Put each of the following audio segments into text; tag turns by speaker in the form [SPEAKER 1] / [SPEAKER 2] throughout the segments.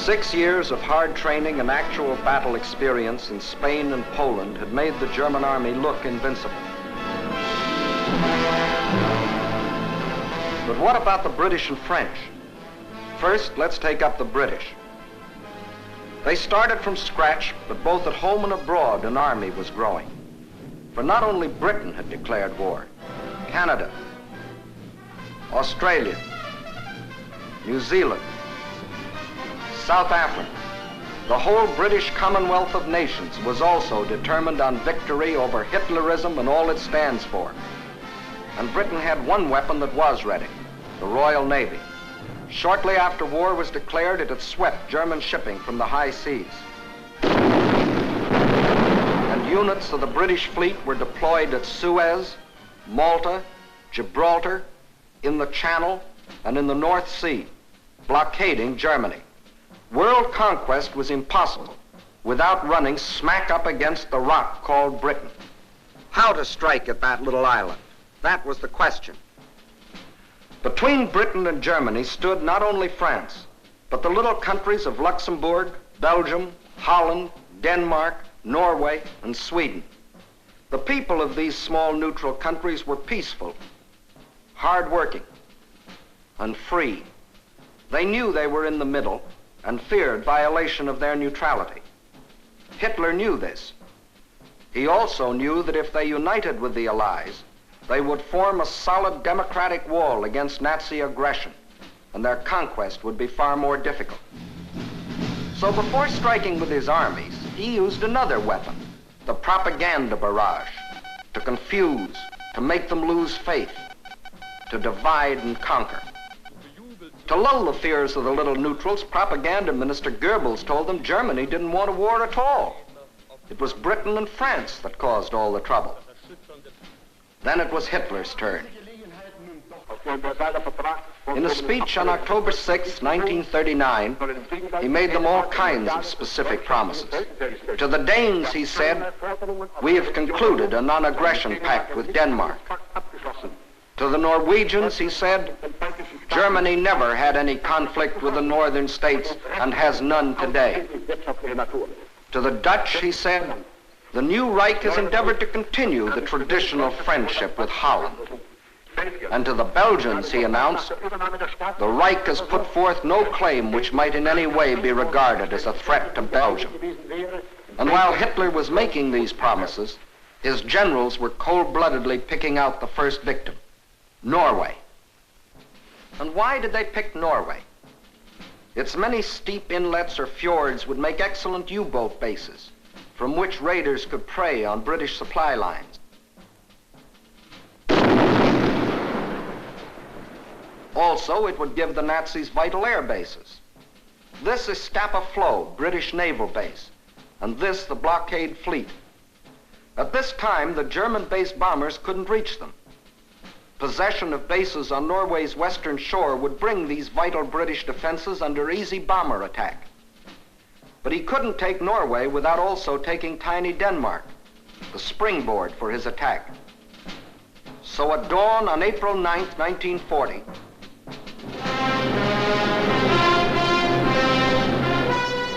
[SPEAKER 1] 6 years of hard training and actual battle experience in Spain and Poland had made the German army look invincible. But what about the British and French? First, let's take up the British. They started from scratch, but both at home and abroad, an army was growing. For not only Britain had declared war, Canada, Australia, New Zealand, South Africa, the whole British Commonwealth of Nations was also determined on victory over Hitlerism and all it stands for. And Britain had one weapon that was ready, the Royal Navy. Shortly after war was declared, it had swept German shipping from the high seas. And units of the British fleet were deployed at Suez, Malta, Gibraltar, in the Channel, and in the North Sea, blockading Germany. World conquest was impossible without running smack up against the rock called Britain. How to strike at that little island? That was the question. Between Britain and Germany stood not only France, but the little countries of Luxembourg, Belgium, Holland, Denmark, Norway, and Sweden. The people of these small neutral countries were peaceful, hard-working, and free. They knew they were in the middle and feared violation of their neutrality. Hitler knew this. He also knew that if they united with the Allies, they would form a solid democratic wall against Nazi aggression, and their conquest would be far more difficult. So before striking with his armies, he used another weapon, the propaganda barrage, to confuse, to make them lose faith, to divide and conquer. To lull the fears of the little neutrals, Propaganda Minister Goebbels told them Germany didn't want a war at all. It was Britain and France that caused all the trouble. Then it was Hitler's turn. In a speech on October 6, 1939, he made them all kinds of specific promises. To the Danes, he said, "We have concluded a non-aggression-pact with Denmark." To the Norwegians, he said, "Germany never had any conflict with the northern states and has none today." To the Dutch, he said, "The new Reich has endeavored to continue the traditional friendship with Holland." And to the Belgians, he announced, "The Reich has put forth no claim which might in any way be regarded as a threat to Belgium." And while Hitler was making these promises, his generals were cold-bloodedly picking out the first victim, Norway. And why did they pick Norway? Its many steep inlets or fjords would make excellent U-boat bases, from which raiders could prey on British supply lines. Also, it would give the Nazis vital air bases. This is Scapa Flow, British naval base, and this the blockade fleet. At this time, the German-based bombers couldn't reach them. Possession of bases on Norway's western shore would bring these vital British defenses under easy bomber attack. But he couldn't take Norway without also taking tiny Denmark, the springboard for his attack. So at dawn on April 9th, 1940,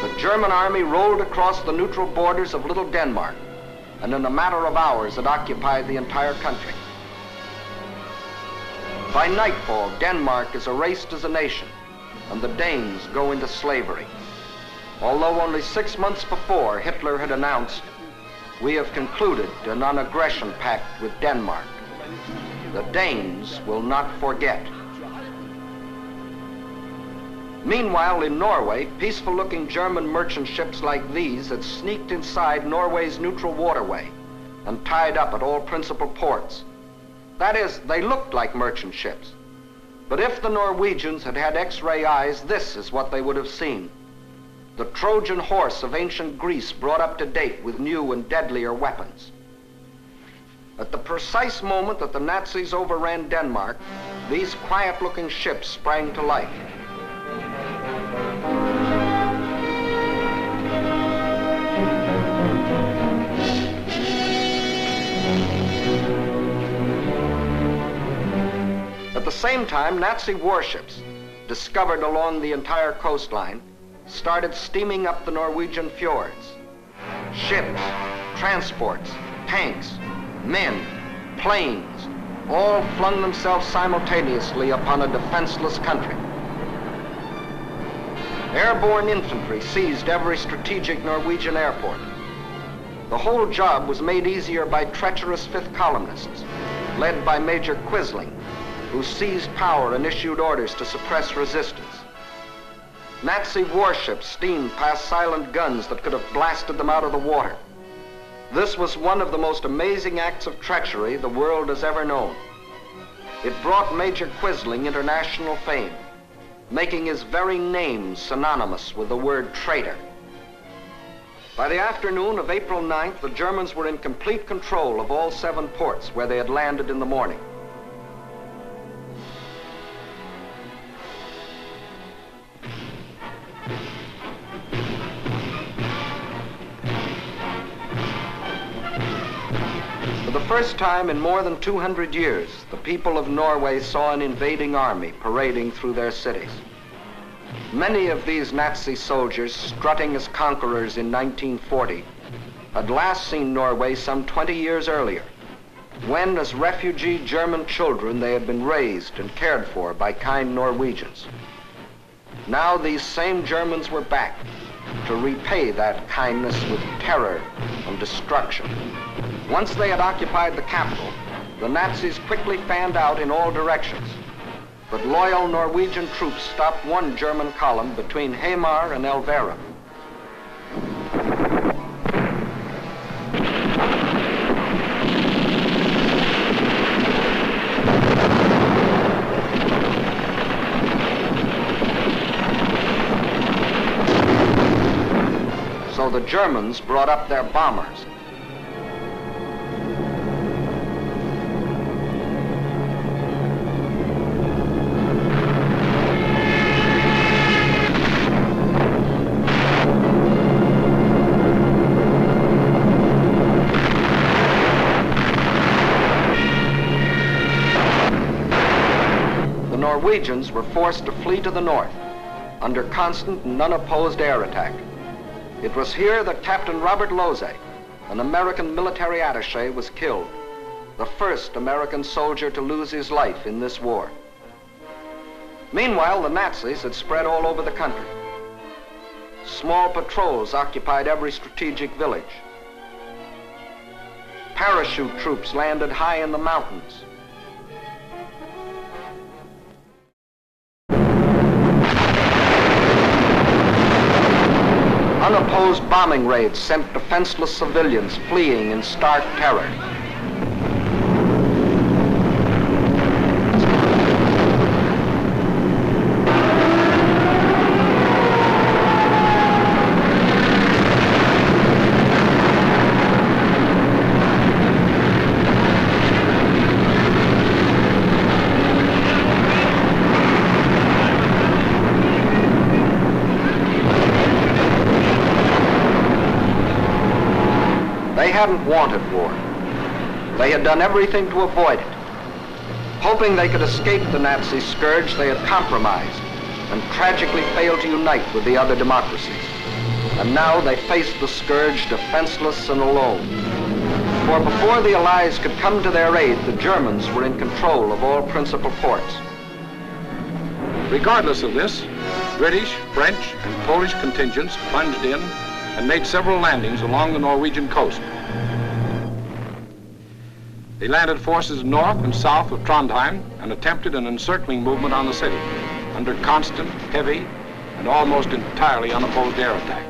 [SPEAKER 1] the German army rolled across the neutral borders of Little Denmark, and in a matter of hours it occupied the entire country. By nightfall, Denmark is erased as a nation, and the Danes go into slavery. Although only 6 months before, Hitler had announced, "We have concluded a non-aggression-pact with Denmark. The Danes will not forget." Meanwhile, in Norway, peaceful-looking German merchant ships like these had sneaked inside Norway's neutral waterway and tied up at all principal ports. That is, they looked like merchant ships. But if the Norwegians had had X-ray eyes, this is what they would have seen. The Trojan horse of ancient Greece brought up to date with new and deadlier weapons. At the precise moment that the Nazis overran Denmark, these quiet-looking ships sprang to life. At the same time, Nazi warships, discovered along the entire coastline, started steaming up the Norwegian fjords. Ships, transports, tanks, men, planes, all flung themselves simultaneously upon a defenseless country. Airborne infantry seized every strategic Norwegian airport. The whole job was made easier by treacherous fifth columnists, led by Major Quisling, who seized power and issued orders to suppress resistance. Nazi warships steamed past silent guns that could have blasted them out of the water. This was one of the most amazing acts of treachery the world has ever known. It brought Major Quisling international fame, making his very name synonymous with the word traitor. By the afternoon of April 9th, the Germans were in complete control of all 7 ports where they had landed in the morning. For the first time in more than 200 years, the people of Norway saw an invading army parading through their cities. Many of these Nazi soldiers, strutting as conquerors in 1940, had last seen Norway some 20 years earlier, when as refugee German children they had been raised and cared for by kind Norwegians. Now these same Germans were back to repay that kindness with terror and destruction. Once they had occupied the capital, the Nazis quickly fanned out in all directions. But loyal Norwegian troops stopped one German column between Hamar and Elvera. So the Germans brought up their bombers. Norwegians were forced to flee to the north under constant and unopposed air attack. It was here that Captain Robert Losey, an American military attaché, was killed, the first American soldier to lose his life in this war. Meanwhile, the Nazis had spread all over the country. Small patrols occupied every strategic village. Parachute troops landed high in the mountains. Unopposed bombing raids sent defenseless civilians fleeing in stark terror. They hadn't wanted war. They had done everything to avoid it. Hoping they could escape the Nazi scourge, they had compromised and tragically failed to unite with the other democracies. And now they faced the scourge defenseless and alone. For before the Allies could come to their aid, the Germans were in control of all principal ports.
[SPEAKER 2] Regardless of this, British, French, and Polish contingents plunged in and made several landings along the Norwegian coast. They landed forces north and south of Trondheim and attempted an encircling movement on the city under constant, heavy, and almost entirely unopposed air attack.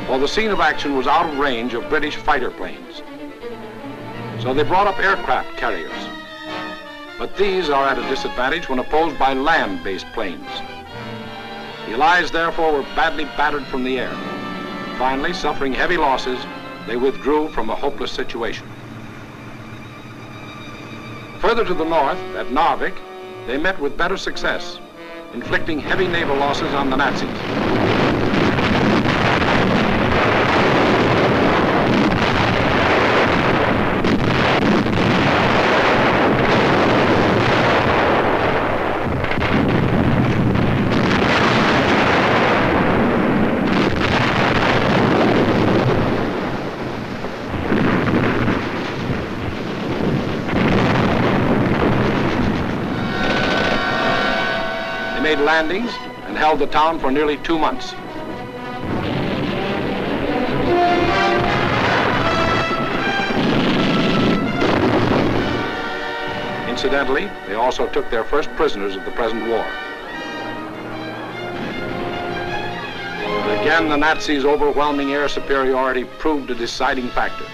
[SPEAKER 2] Well, the scene of action was out of range of British fighter planes, so they brought up aircraft carriers. But these are at a disadvantage when opposed by land-based planes. The Allies, therefore, were badly battered from the air. Finally, suffering heavy losses, they withdrew from a hopeless situation. Further to the north, at Narvik, they met with better success, inflicting heavy naval losses on the Nazis. made landings and held the town for nearly 2 months. Incidentally, they also took their first prisoners of the present war. But again, the Nazis' overwhelming air superiority proved a deciding factor.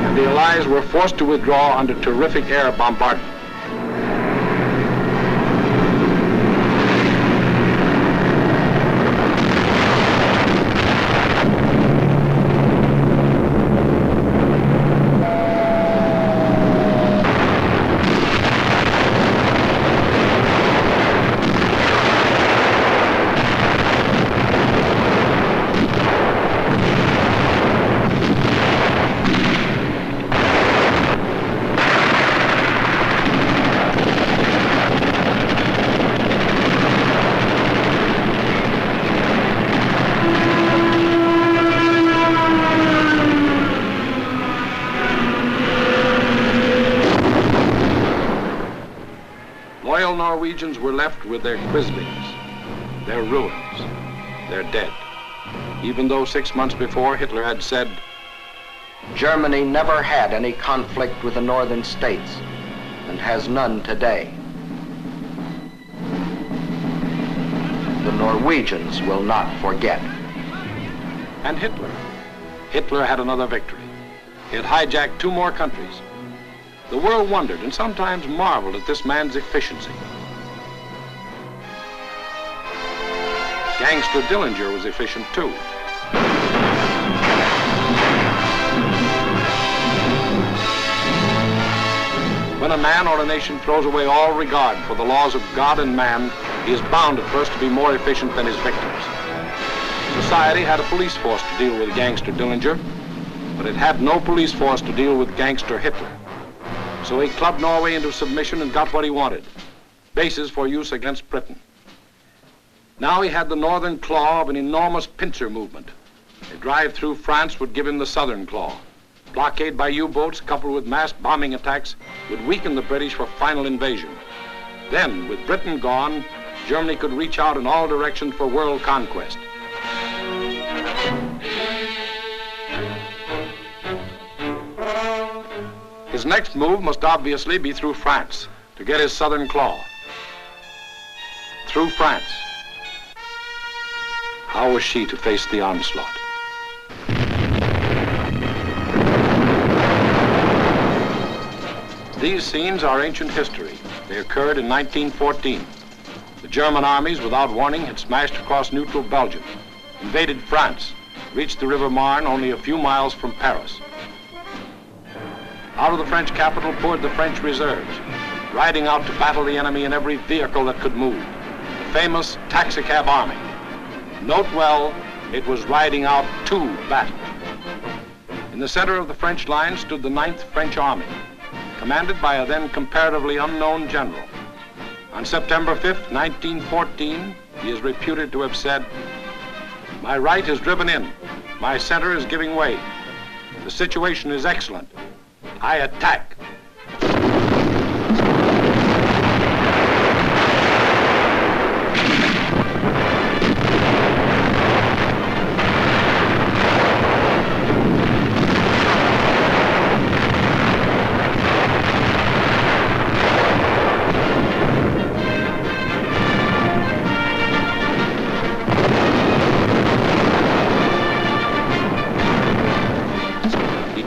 [SPEAKER 2] And the Allies were forced to withdraw under terrific air bombardment. Norwegians were left with their Quislings, their ruins, their dead, even though 6 months before Hitler had said,
[SPEAKER 1] Germany never had any conflict with the northern states and has none today. The Norwegians will not forget.
[SPEAKER 2] And Hitler had another victory. He had hijacked 2 more countries. The world wondered and sometimes marveled at this man's efficiency. Gangster Dillinger was efficient too. When a man or a nation throws away all regard for the laws of God and man, he is bound at first to be more efficient than his victims. Society had a police force to deal with Gangster Dillinger, but it had no police force to deal with Gangster Hitler. So he clubbed Norway into submission and got what he wanted, bases for use against Britain. Now he had the northern claw of an enormous pincer movement. A drive through France would give him the southern claw. Blockade by U-boats coupled with mass bombing attacks would weaken the British for final invasion. Then, with Britain gone, Germany could reach out in all directions for world conquest. His next move must obviously be through France to get his southern claw. Through France. How was she to face the onslaught? These scenes are ancient history. They occurred in 1914. The German armies, without warning, had smashed across neutral Belgium, invaded France, reached the River Marne only a few miles from Paris. Out of the French capital poured the French reserves, riding out to battle the enemy in every vehicle that could move. The famous taxicab army. Note well, it was riding out to battle. In the center of the French line stood the 9th French Army, commanded by a then comparatively unknown general. On September 5th, 1914, he is reputed to have said, "My right is driven in. My center is giving way. The situation is excellent. I attack."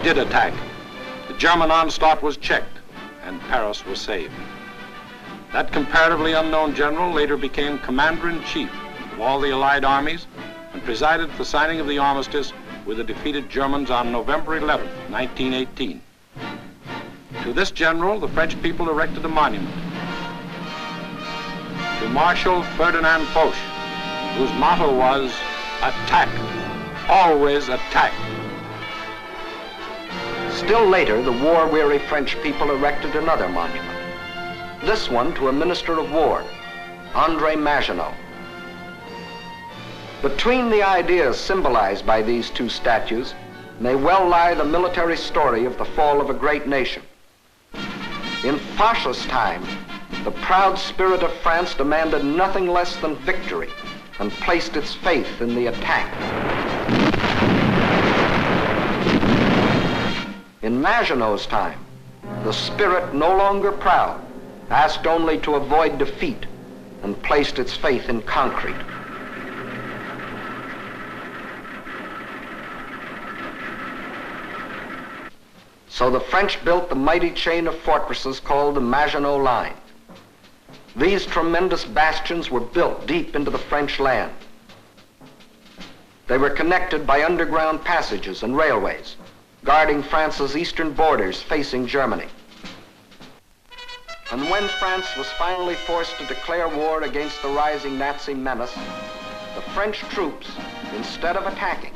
[SPEAKER 2] Did attack. The German onslaught was checked, and Paris was saved. That comparatively unknown general later became commander-in-chief of all the Allied armies and presided at the signing of the armistice with the defeated Germans on November 11, 1918. To this general, the French people erected a monument. To Marshal Ferdinand Foch, whose motto was, "Attack, always attack."
[SPEAKER 1] Still later, the war-weary French people erected another monument. This one to a minister of war, André Maginot. Between the ideas symbolized by these 2 statues may well lie the military story of the fall of a great nation. In Foch's time, the proud spirit of France demanded nothing less than victory and placed its faith in the attack. In Maginot's time, the spirit, no longer proud, asked only to avoid defeat and placed its faith in concrete. So the French built the mighty chain of fortresses called the Maginot Line. These tremendous bastions were built deep into the French land. They were connected by underground passages and railways, guarding France's eastern borders facing Germany. And when France was finally forced to declare war against the rising Nazi menace, the French troops, instead of attacking,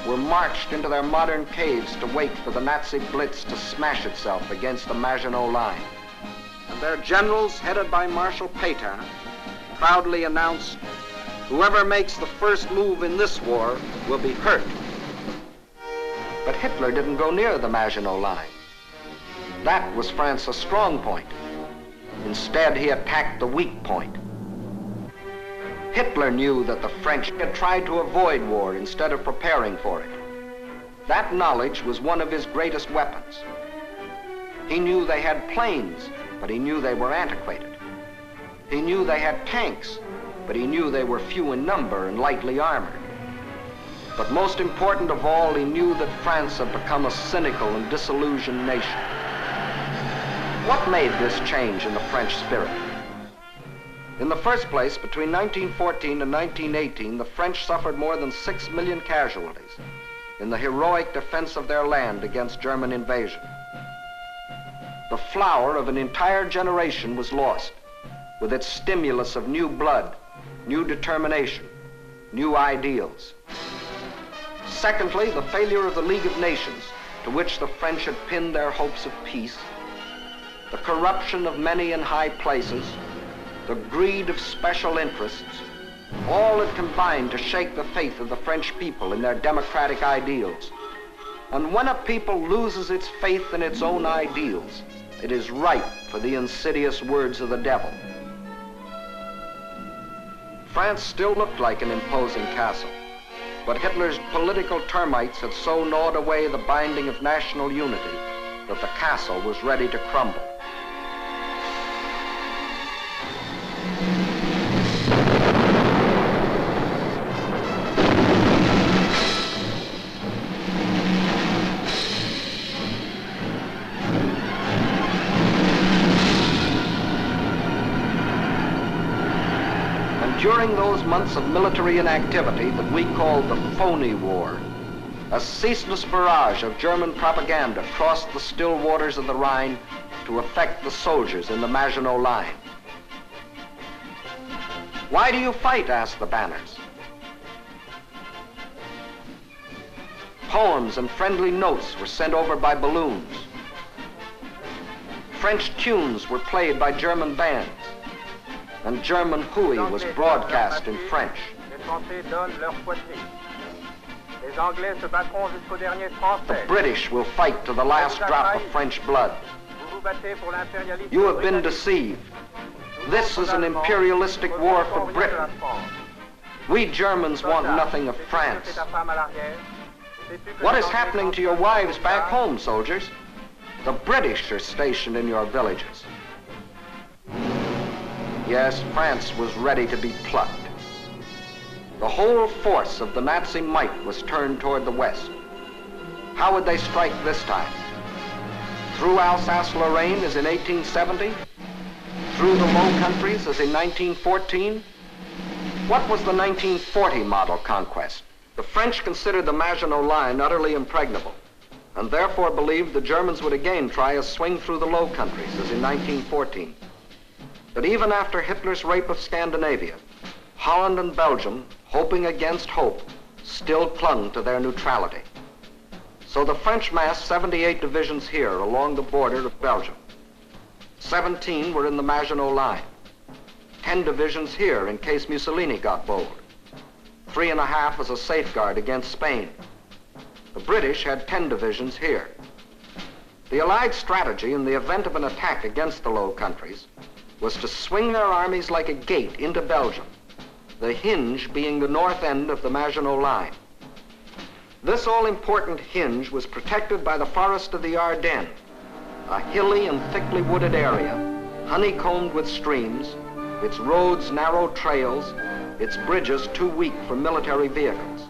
[SPEAKER 1] were marched into their modern caves to wait for the Nazi blitz to smash itself against the Maginot Line. And their generals, headed by Marshal Petain, proudly announced, "Whoever makes the first move in this war will be hurt." But Hitler didn't go near the Maginot Line. That was France's strong point. Instead, he attacked the weak point. Hitler knew that the French had tried to avoid war instead of preparing for it. That knowledge was one of his greatest weapons. He knew they had planes, but he knew they were antiquated. He knew they had tanks, but he knew they were few in number and lightly armored. But most important of all, he knew that France had become a cynical and disillusioned nation. What made this change in the French spirit? In the first place, between 1914 and 1918, the French suffered more than 6 million casualties in the heroic defense of their land against German invasion. The flower of an entire generation was lost, with its stimulus of new blood, new determination, new ideals. Secondly, the failure of the League of Nations, to which the French had pinned their hopes of peace, the corruption of many in high places, the greed of special interests, all had combined to shake the faith of the French people in their democratic ideals. And when a people loses its faith in its own ideals, it is ripe for the insidious words of the devil. France still looked like an imposing castle, but Hitler's political termites had so gnawed away the binding of national unity that the castle was ready to crumble. During those months of military inactivity that we called the phony war, a ceaseless barrage of German propaganda crossed the still waters of the Rhine to affect the soldiers in the Maginot Line. "Why do you fight?" asked the banners. Poems and friendly notes were sent over by balloons. French tunes were played by German bands, and German hooey was broadcast in French. The British will fight to the last drop of French blood. You have been deceived. This is an imperialistic war for Britain. We Germans want nothing of France. What is happening to your wives back home, soldiers? The British are stationed in your villages. Yes, France was ready to be plucked. The whole force of the Nazi might was turned toward the west. How would they strike this time? Through Alsace-Lorraine as in 1870? Through the Low Countries as in 1914? What was the 1940 model conquest? The French considered the Maginot Line utterly impregnable, and therefore believed the Germans would again try a swing through the Low Countries as in 1914. But even after Hitler's rape of Scandinavia, Holland and Belgium, hoping against hope, still clung to their neutrality. So the French massed 78 divisions here along the border of Belgium. 17 were in the Maginot Line. 10 divisions here in case Mussolini got bold. 3.5 as a safeguard against Spain. The British had 10 divisions here. The Allied strategy in the event of an attack against the Low Countries was to swing their armies like a gate into Belgium, the hinge being the north end of the Maginot Line. This all-important hinge was protected by the forest of the Ardennes, a hilly and thickly wooded area, honeycombed with streams, its roads narrow trails, its bridges too weak for military vehicles.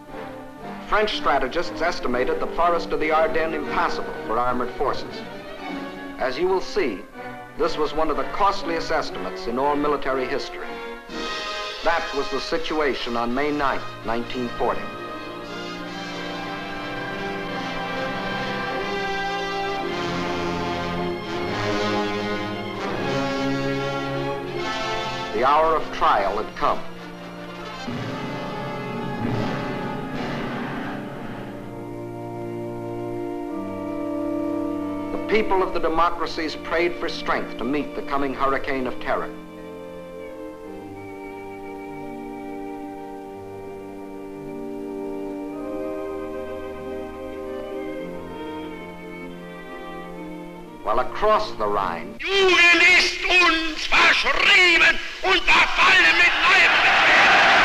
[SPEAKER 1] French strategists estimated the forest of the Ardennes impassable for armored forces. As you will see, this was one of the costliest estimates in all military history. That was the situation on May 9, 1940. The hour of trial had come. The people of the democracies prayed for strength to meet the coming hurricane of terror. While across the Rhine,
[SPEAKER 3] Jugend ist uns verschrieben und verfallen mit Leibesfehlen.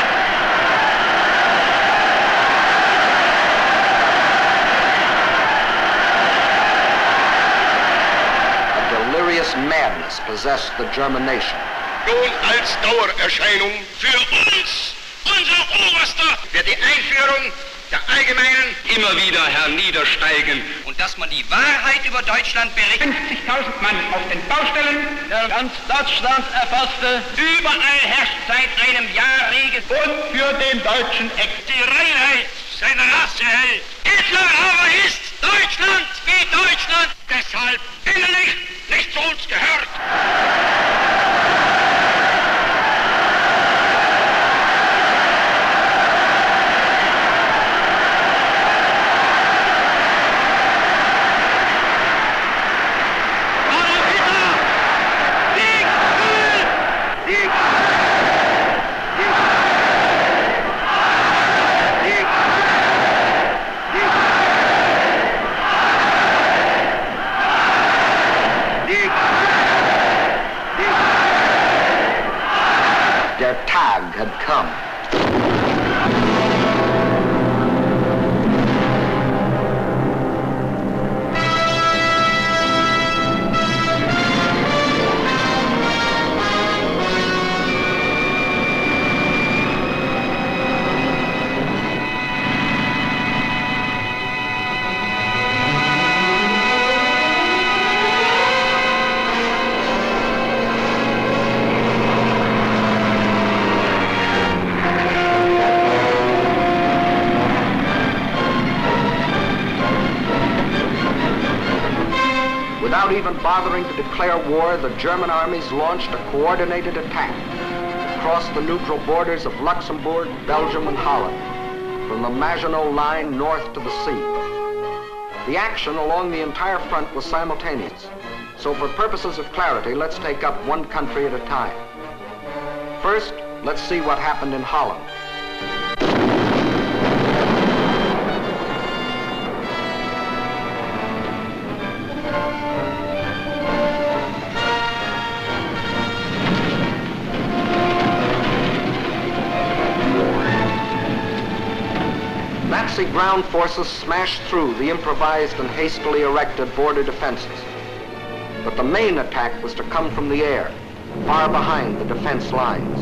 [SPEAKER 1] delirious madness possessed the German nation.
[SPEAKER 3] Nun als Dauererscheinung für uns, unser Oberster, wird die Einführung der allgemeinen immer wieder herniedersteigen. Und dass man die Wahrheit über Deutschland berichtet. 50.000 Mann auf den Baustellen, der ganz Deutschland erfasste. Überall herrscht seit einem Jahr Regen. Und für den deutschen die Reinheit seiner Rasse hält. Hitler aber ist Deutschland wie Deutschland. Deshalb innerlich nicht zu uns gehört.
[SPEAKER 1] Der Tag had come. Without even bothering to declare war, the German armies launched a coordinated attack across the neutral borders of Luxembourg, Belgium, and Holland, from the Maginot Line north to the sea. The action along the entire front was simultaneous, so for purposes of clarity, let's take up one country at a time. First, let's see what happened in Holland. Nazi ground forces smashed through the improvised and hastily erected border defenses. But the main attack was to come from the air, far behind the defense lines.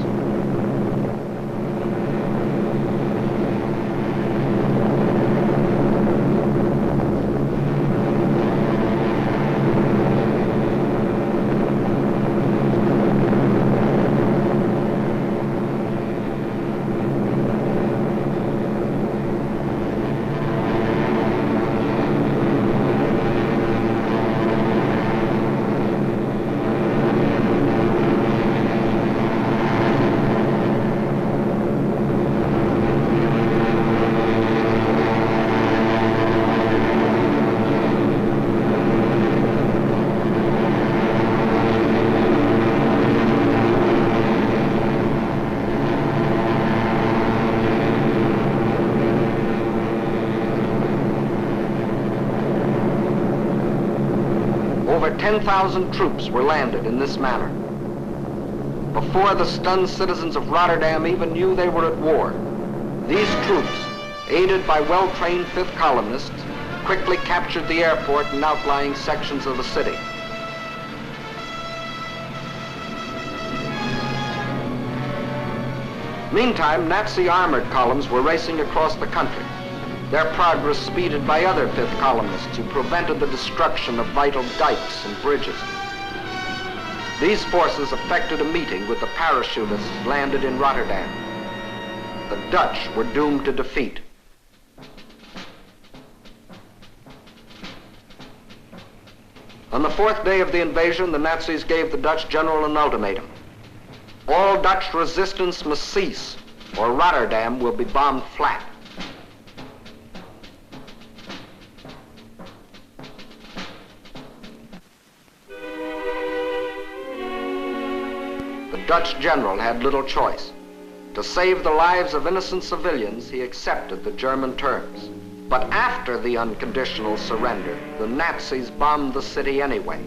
[SPEAKER 1] where 10,000 troops were landed in this manner. Before the stunned citizens of Rotterdam even knew they were at war, these troops, aided by well-trained fifth columnists, quickly captured the airport and outlying sections of the city. Meantime, Nazi armored columns were racing across the country, their progress speeded by other fifth columnists who prevented the destruction of vital dikes and bridges. These forces effected a meeting with the parachutists landed in Rotterdam. The Dutch were doomed to defeat. On the fourth day of the invasion, the Nazis gave the Dutch general an ultimatum. All Dutch resistance must cease, or Rotterdam will be bombed flat. The Dutch general had little choice. To save the lives of innocent civilians, he accepted the German terms. But after the unconditional surrender, the Nazis bombed the city anyway.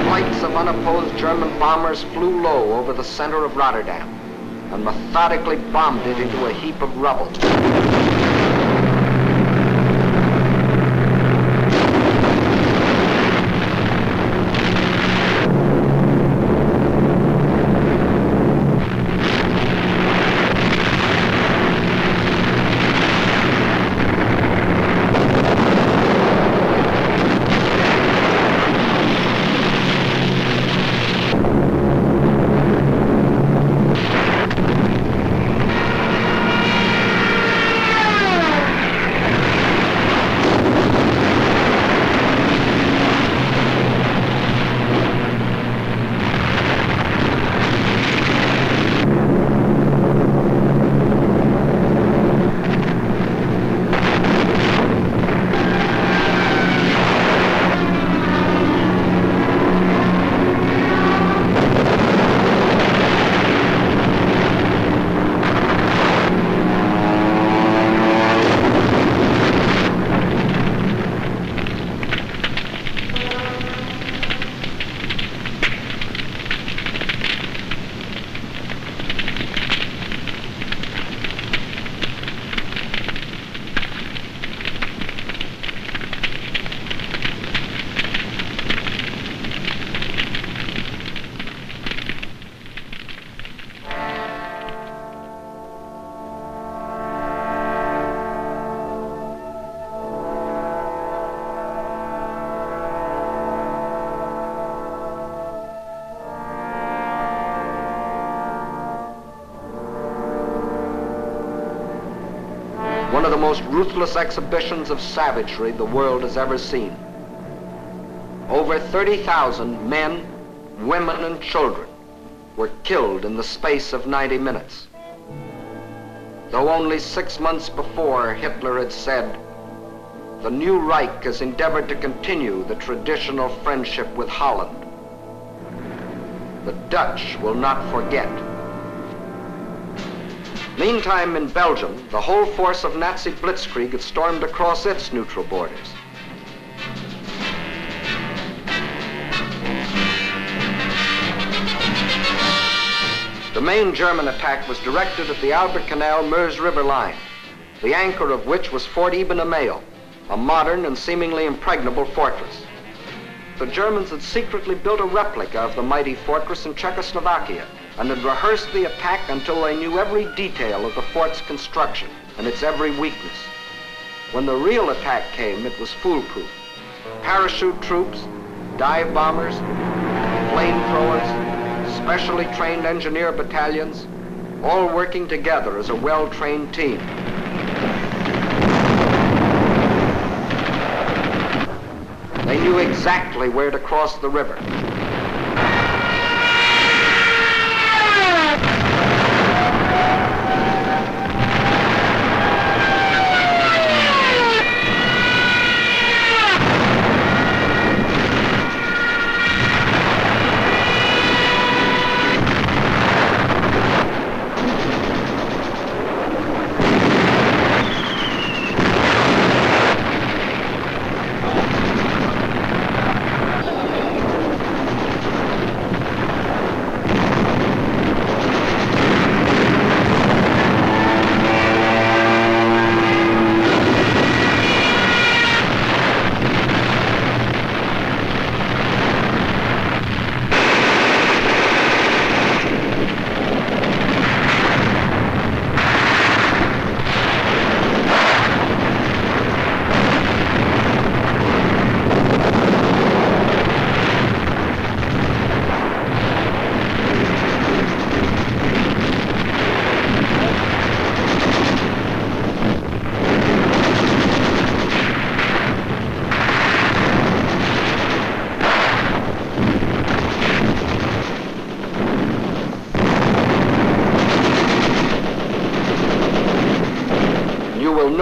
[SPEAKER 1] Flights of unopposed German bombers flew low over the center of Rotterdam and methodically bombed it into a heap of rubble. One of the most ruthless exhibitions of savagery the world has ever seen. Over 30,000 men, women, and children were killed in the space of 90 minutes. Though only 6 months before, Hitler had said, "The new Reich has endeavored to continue the traditional friendship with Holland. The Dutch will not forget." Meantime, in Belgium, the whole force of Nazi blitzkrieg had stormed across its neutral borders. The main German attack was directed at the Albert Canal Meuse River line, the anchor of which was Fort Ibn Amail, a modern and seemingly impregnable fortress. The Germans had secretly built a replica of the mighty fortress in Czechoslovakia and had rehearsed the attack until they knew every detail of the fort's construction and its every weakness. When the real attack came, it was foolproof. Parachute troops, dive bombers, flamethrowers, specially trained engineer battalions, all working together as a well-trained team. They knew exactly where to cross the river.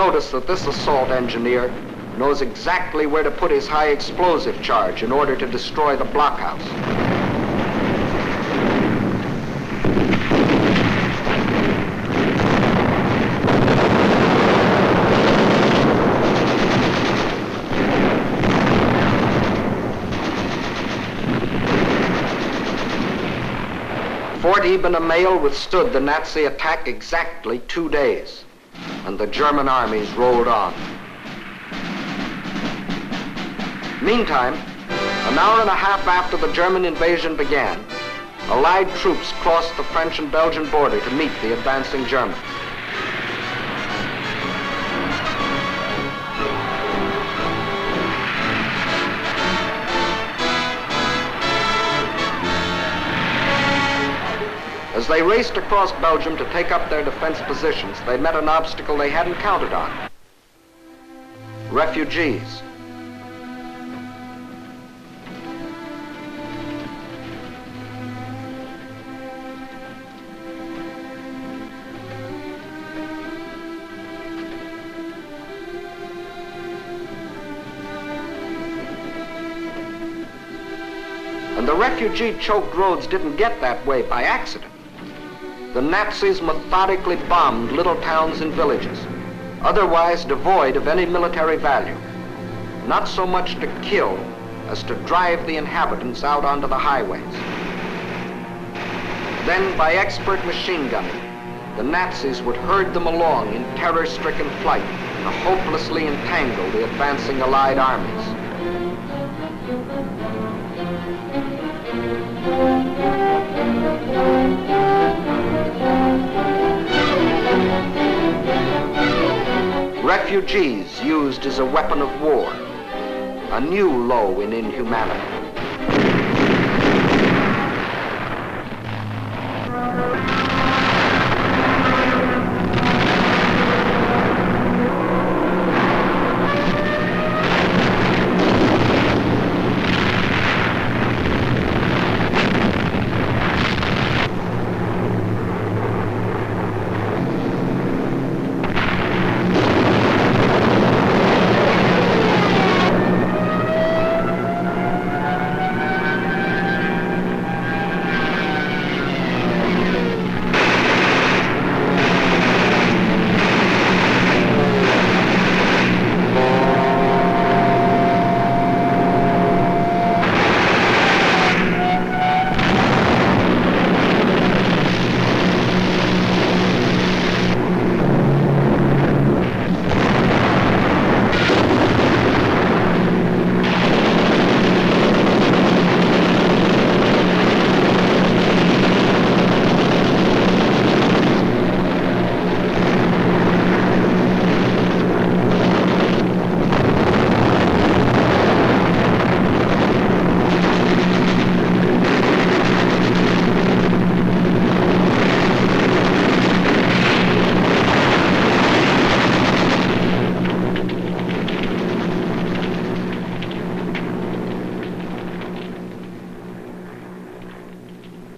[SPEAKER 1] notice that this assault engineer knows exactly where to put his high explosive charge in order to destroy the blockhouse. Fort Eben-Emael withstood the Nazi attack exactly 2 days, and the German armies rolled on. Meantime, an hour and a half after the German invasion began, Allied troops crossed the French and Belgian border to meet the advancing Germans. As they raced across Belgium to take up their defense positions, they met an obstacle they hadn't counted on: refugees. And the refugee-choked roads didn't get that way by accident. The Nazis methodically bombed little towns and villages, otherwise devoid of any military value, not so much to kill as to drive the inhabitants out onto the highways. Then, by expert machine gunning, the Nazis would herd them along in terror-stricken flight to hopelessly entangle the advancing Allied armies. Refugees used as a weapon of war, a new low in inhumanity.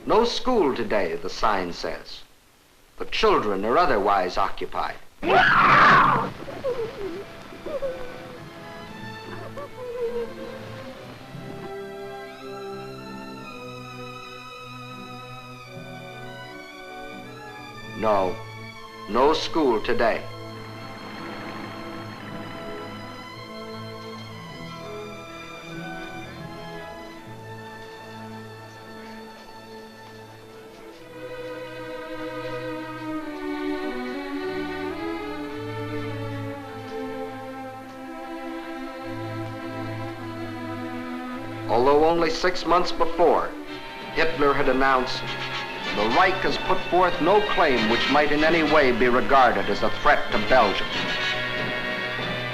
[SPEAKER 1] No school today, the sign says. The children are otherwise occupied. No, no school today. Although only 6 months before, Hitler had announced, "The Reich has put forth no claim which might in any way be regarded as a threat to Belgium.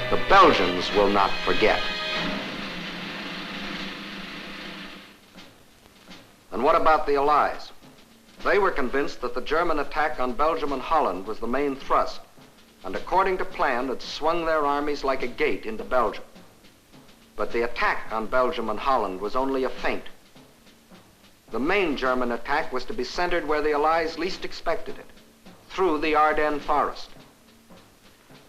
[SPEAKER 1] The Belgians will not forget." And what about the Allies? They were convinced that the German attack on Belgium and Holland was the main thrust, and according to plan had swung their armies like a gate into Belgium. But the attack on Belgium and Holland was only a feint. The main German attack was to be centered where the Allies least expected it, through the Ardennes Forest.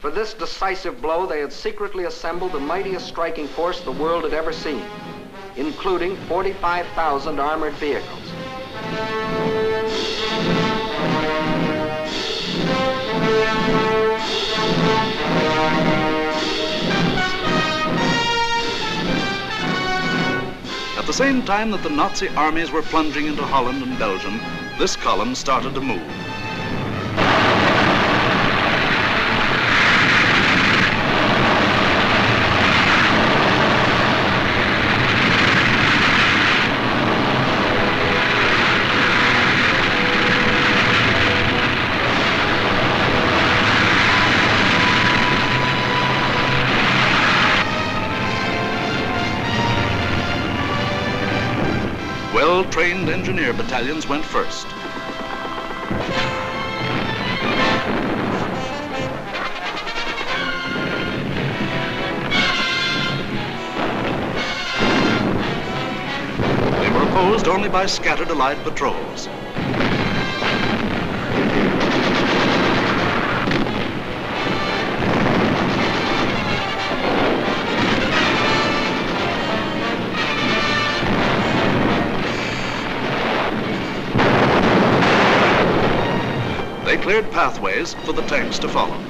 [SPEAKER 1] For this decisive blow, they had secretly assembled the mightiest striking force the world had ever seen, including 45,000 armored vehicles.
[SPEAKER 4] At the same time that the Nazi armies were plunging into Holland and Belgium, this column started to move. Well-trained engineer battalions went first. They were opposed only by scattered Allied patrols. They cleared pathways for the tanks to follow.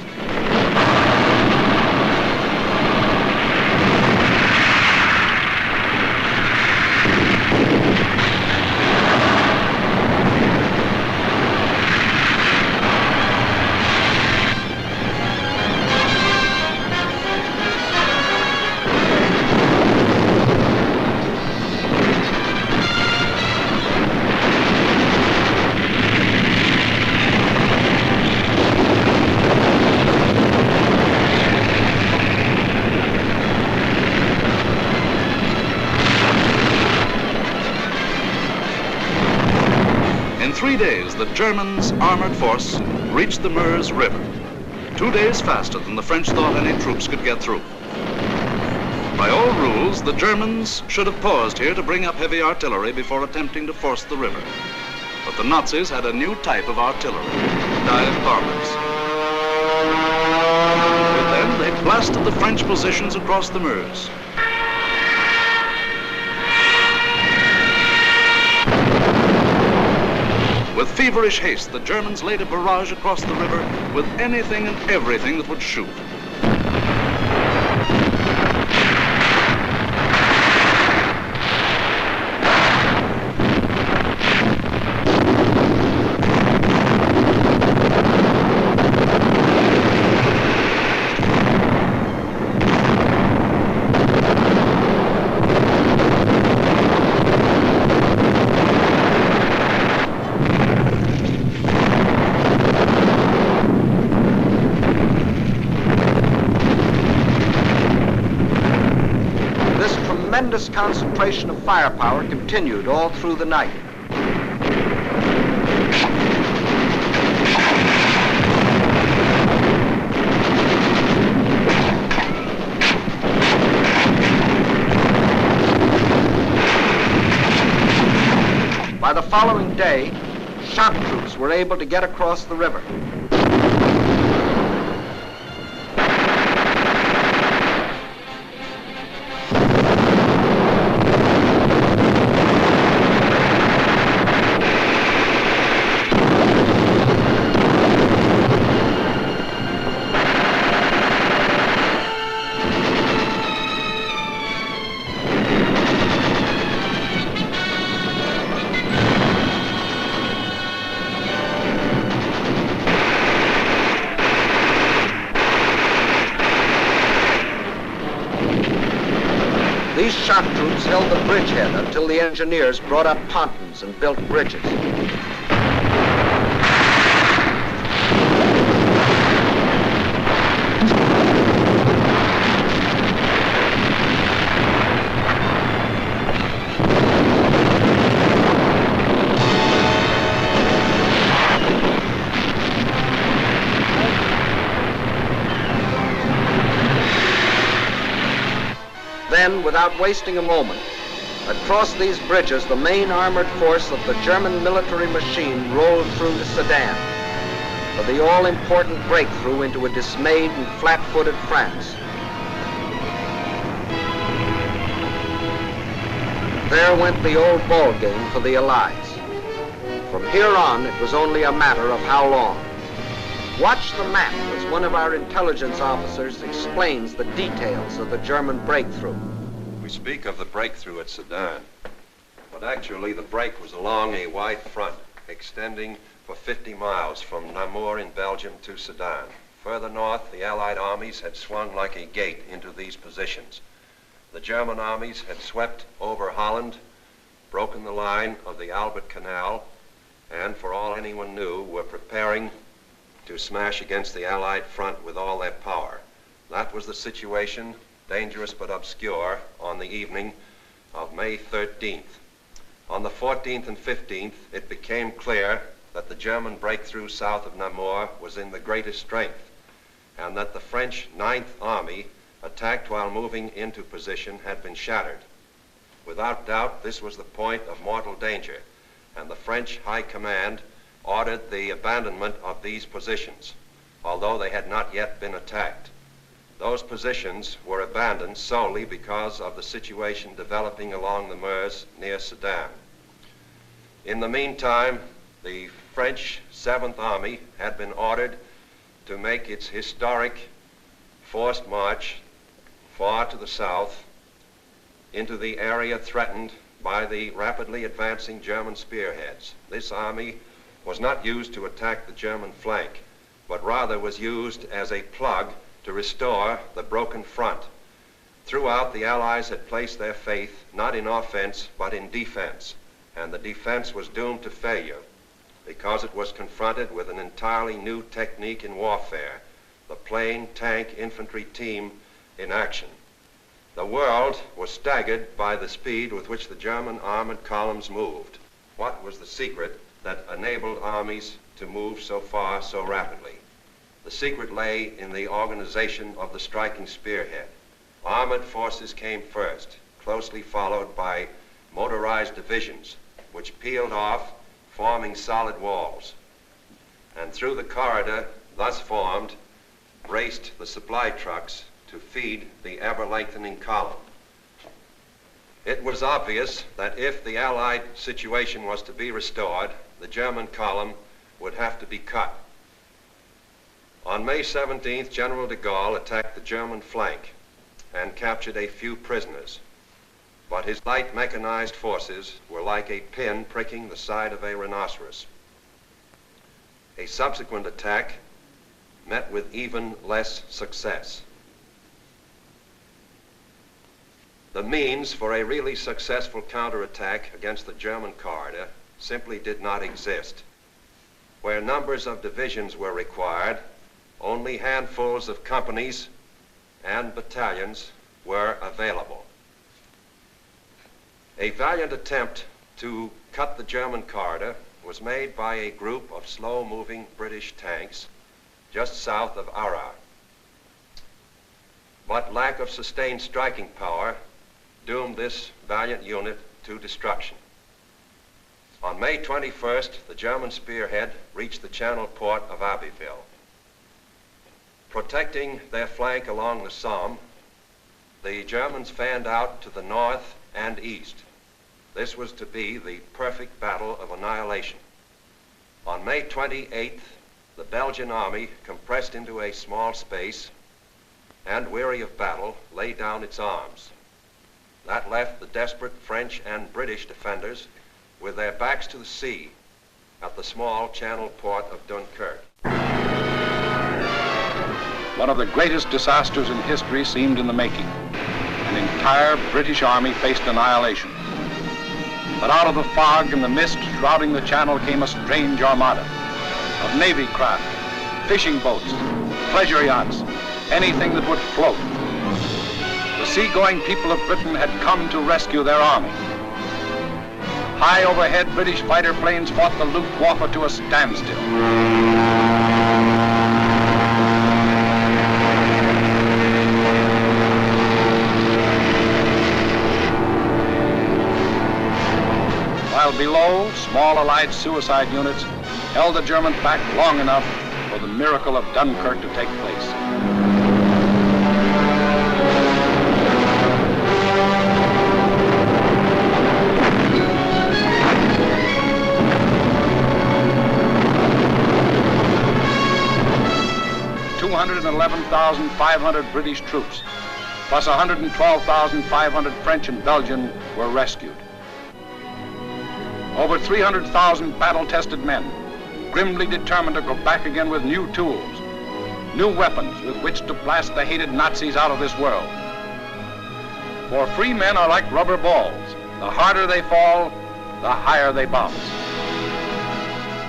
[SPEAKER 4] In 3 days, the Germans' armored force reached the Meuse River, 2 days faster than the French thought any troops could get through. By all rules, the Germans should have paused here to bring up heavy artillery before attempting to force the river. But the Nazis had a new type of artillery, dive bombers. With them, they blasted the French positions across the Meuse. With feverish haste, the Germans laid a barrage across the river with anything and everything that would shoot.
[SPEAKER 1] Tremendous concentration of firepower continued all through the night. By the following day, shock troops were able to get across the river. These shock troops held the bridgehead until the engineers brought up pontons and built bridges. Then, without wasting a moment, across these bridges, the main armored force of the German military machine rolled through to Sedan. for the all-important breakthrough into a dismayed and flat-footed France. There went the old ball game for the Allies. From here on, it was only a matter of how long. Watch the map as one of our intelligence officers explains the details of the German breakthrough.
[SPEAKER 5] We speak of the breakthrough at Sedan, but actually the break was along a wide front, extending for 50 miles from Namur in Belgium to Sedan. Further north, the Allied armies had swung like a gate into these positions. The German armies had swept over Holland, broken the line of the Albert Canal, and for all anyone knew, were preparing to smash against the Allied front with all their power. That was the situation, dangerous but obscure, on the evening of May 13th. On the 14th and 15th, it became clear that the German breakthrough south of Namur was in the greatest strength, and that the French 9th Army, attacked while moving into position, had been shattered. Without doubt, this was the point of mortal danger, and the French High Command ordered the abandonment of these positions, although they had not yet been attacked. Those positions were abandoned solely because of the situation developing along the Meuse near Sedan. In the meantime, the French 7th Army had been ordered to make its historic forced march far to the south into the area threatened by the rapidly advancing German spearheads. This army was not used to attack the German flank, but rather was used as a plug to restore the broken front. Throughout, the Allies had placed their faith not in offense, but in defense, and the defense was doomed to failure because it was confronted with an entirely new technique in warfare, the plane, tank, infantry team in action. The world was staggered by the speed with which the German armored columns moved. What was the secret that enabled armies to move so far so rapidly? The secret lay in the organization of the striking spearhead. Armored forces came first, closely followed by motorized divisions, which peeled off, forming solid walls. And through the corridor thus formed, raced the supply trucks to feed the ever-lengthening column. It was obvious that if the Allied situation was to be restored, the German column would have to be cut. On May 17th, General de Gaulle attacked the German flank and captured a few prisoners. But his light mechanized forces were like a pin pricking the side of a rhinoceros. A subsequent attack met with even less success. The means for a really successful counterattack against the German corridor simply did not exist. Where numbers of divisions were required, only handfuls of companies and battalions were available. A valiant attempt to cut the German corridor was made by a group of slow-moving British tanks just south of Arras. But lack of sustained striking power doomed this valiant unit to destruction. On May 21st, the German spearhead reached the channel port of Abbeville. Protecting their flank along the Somme, the Germans fanned out to the north and east. This was to be the perfect battle of annihilation. On May 28th, the Belgian army, compressed into a small space and weary of battle, laid down its arms. That left the desperate French and British defenders with their backs to the sea at the small channel port of Dunkirk.
[SPEAKER 2] One of the greatest disasters in history seemed in the making. An entire British army faced annihilation. But out of the fog and the mist shrouding the channel came a strange armada of navy craft, fishing boats, pleasure yachts, anything that would float. The seagoing people of Britain had come to rescue their army. High overhead, British fighter planes fought the Luftwaffe to a standstill. While below, small Allied suicide units held the Germans back long enough for the miracle of Dunkirk to take place. 211,500 British troops, plus 112,500 French and Belgian were rescued. Over 300,000 battle-tested men, grimly determined to go back again with new tools, new weapons with which to blast the hated Nazis out of this world. For free men are like rubber balls. The harder they fall, the higher they bounce.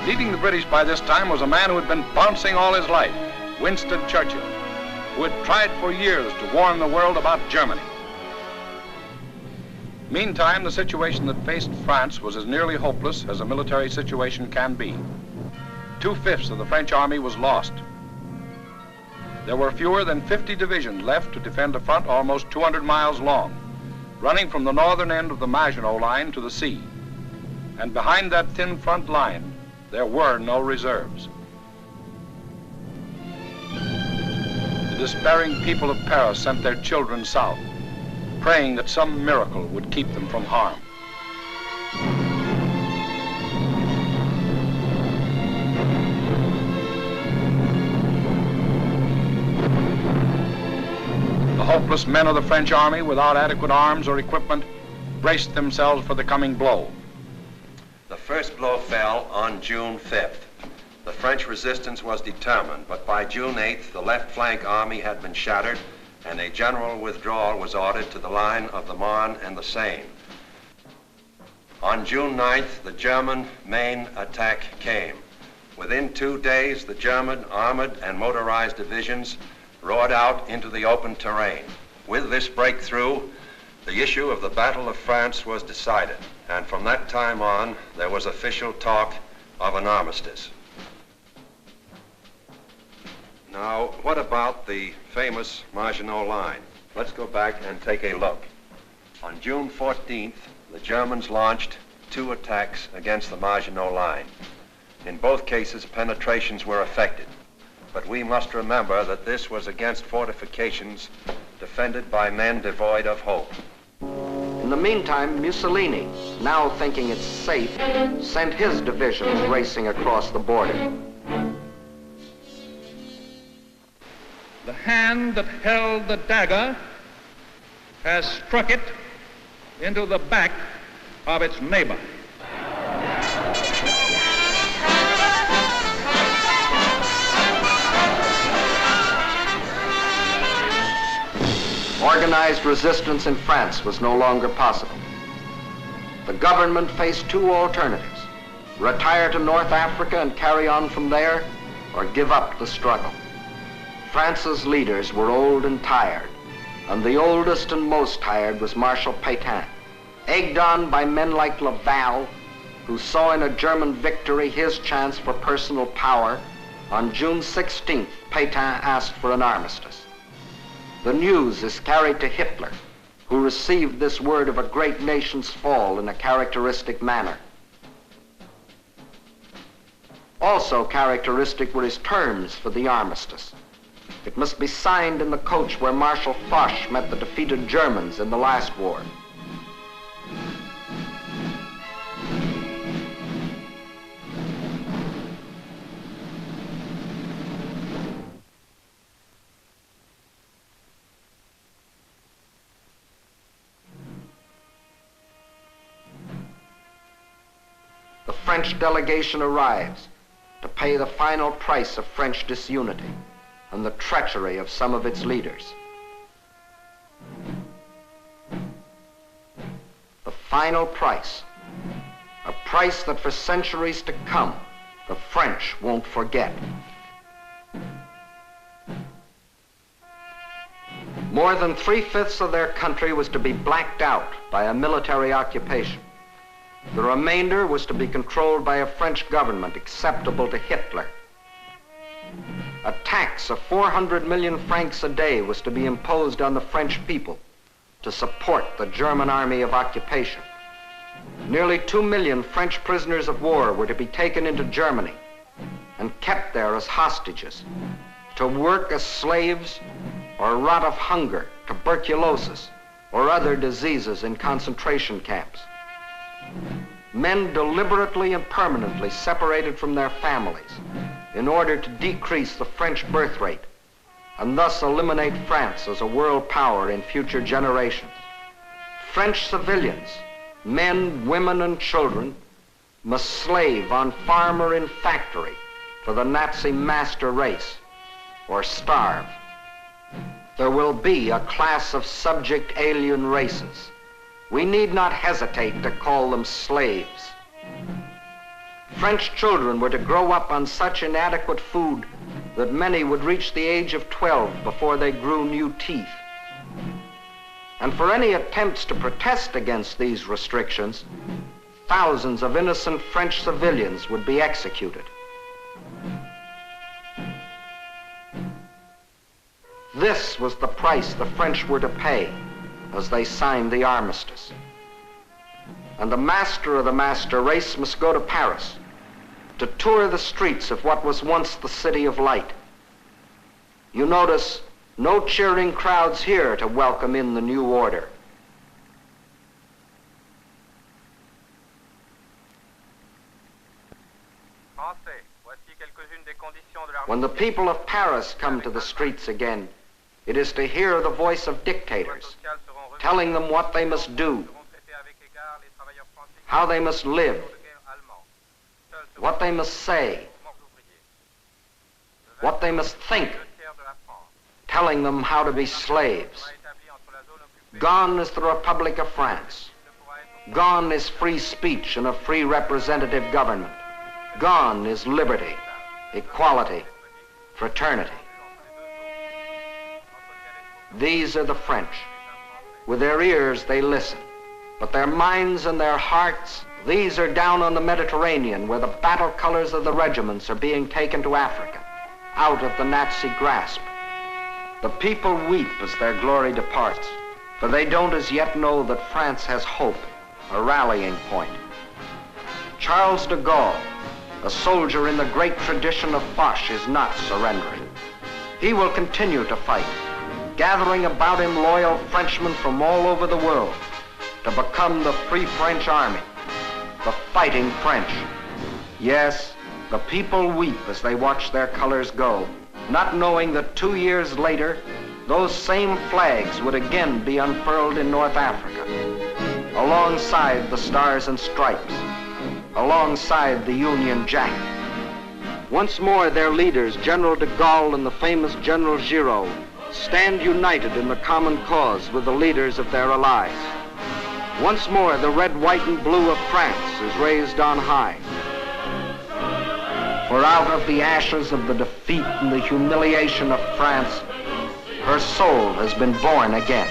[SPEAKER 2] Leading the British by this time was a man who had been bouncing all his life, Winston Churchill, who had tried for years to warn the world about Germany. Meantime, the situation that faced France was as nearly hopeless as a military situation can be. 2/5 of the French army was lost. There were fewer than 50 divisions left to defend a front almost 200 miles long, running from the northern end of the Maginot Line to the sea. And behind that thin front line, there were no reserves. The despairing people of Paris sent their children south, praying that some miracle would keep them from harm. The hopeless men of the French army, without adequate arms or equipment, braced themselves for the coming blow.
[SPEAKER 5] The first blow fell on June 5th. The French resistance was determined, but by June 8th, the left flank army had been shattered, and a general withdrawal was ordered to the line of the Marne and the Seine. On June 9th, the German main attack came. Within 2 days, the German armored and motorized divisions roared out into the open terrain. With this breakthrough, the issue of the Battle of France was decided, and from that time on, there was official talk of an armistice. Now, what about the famous Maginot Line? Let's go back and take a look. On June 14th, the Germans launched 2 attacks against the Maginot Line. In both cases, penetrations were effected. But we must remember that this was against fortifications defended by men devoid of hope.
[SPEAKER 1] In the meantime, Mussolini, now thinking it's safe, sent his divisions racing across the border.
[SPEAKER 6] The hand that held the dagger has struck it into the back of its neighbor.
[SPEAKER 1] Organized resistance in France was no longer possible. The government faced 2 alternatives: retire to North Africa and carry on from there, or give up the struggle. France's leaders were old and tired, and the oldest and most tired was Marshal Petain. Egged on by men like Laval, who saw in a German victory his chance for personal power, on June 16th, Petain asked for an armistice. The news is carried to Hitler, who received this word of a great nation's fall in a characteristic manner. Also characteristic were his terms for the armistice. It must be signed in the coach where Marshal Foch met the defeated Germans in the last war. The French delegation arrives to pay the final price of French disunity and the treachery of some of its leaders. The final price, a price that for centuries to come, the French won't forget. More than 3/5 of their country was to be blacked out by a military occupation. The remainder was to be controlled by a French government acceptable to Hitler. A tax of 400 million francs a day was to be imposed on the French people to support the German army of occupation. Nearly 2 million French prisoners of war were to be taken into Germany, and kept there as hostages, to work as slaves or rot of hunger, tuberculosis, or other diseases in concentration camps. Men deliberately and permanently separated from their families in order to decrease the French birth rate and thus eliminate France as a world power in future generations. French civilians, men, women, and children, must slave on farm or in factory for the Nazi master race or starve. There will be a class of subject alien races. We need not hesitate to call them slaves. French children were to grow up on such inadequate food that many would reach the age of 12 before they grew new teeth. And for any attempts to protest against these restrictions, thousands of innocent French civilians would be executed. This was the price the French were to pay as they signed the armistice. And the master of the master race must go to Paris to tour the streets of what was once the city of light. You notice no cheering crowds here to welcome in the new order. When the people of Paris come to the streets again, it is to hear the voice of dictators, telling them what they must do, how they must live, what they must say, what they must think, telling them how to be slaves. Gone is the Republic of France. Gone is free speech and a free representative government. Gone is liberty, equality, fraternity. These are the French. With their ears they listen, but their minds and their hearts, these are down on the Mediterranean where the battle colors of the regiments are being taken to Africa, out of the Nazi grasp. The people weep as their glory departs, for they don't as yet know that France has hope, a rallying point. Charles de Gaulle, a soldier in the great tradition of Foch, is not surrendering. He will continue to fight, gathering about him loyal Frenchmen from all over the world to become the Free French Army, the fighting French. Yes, the people weep as they watch their colors go, not knowing that 2 years later, those same flags would again be unfurled in North Africa, alongside the Stars and Stripes, alongside the Union Jack. Once more, their leaders, General de Gaulle and the famous General Giraud, stand united in the common cause with the leaders of their allies. Once more, the red, white, and blue of France is raised on high. For out of the ashes of the defeat and the humiliation of France, her soul has been born again.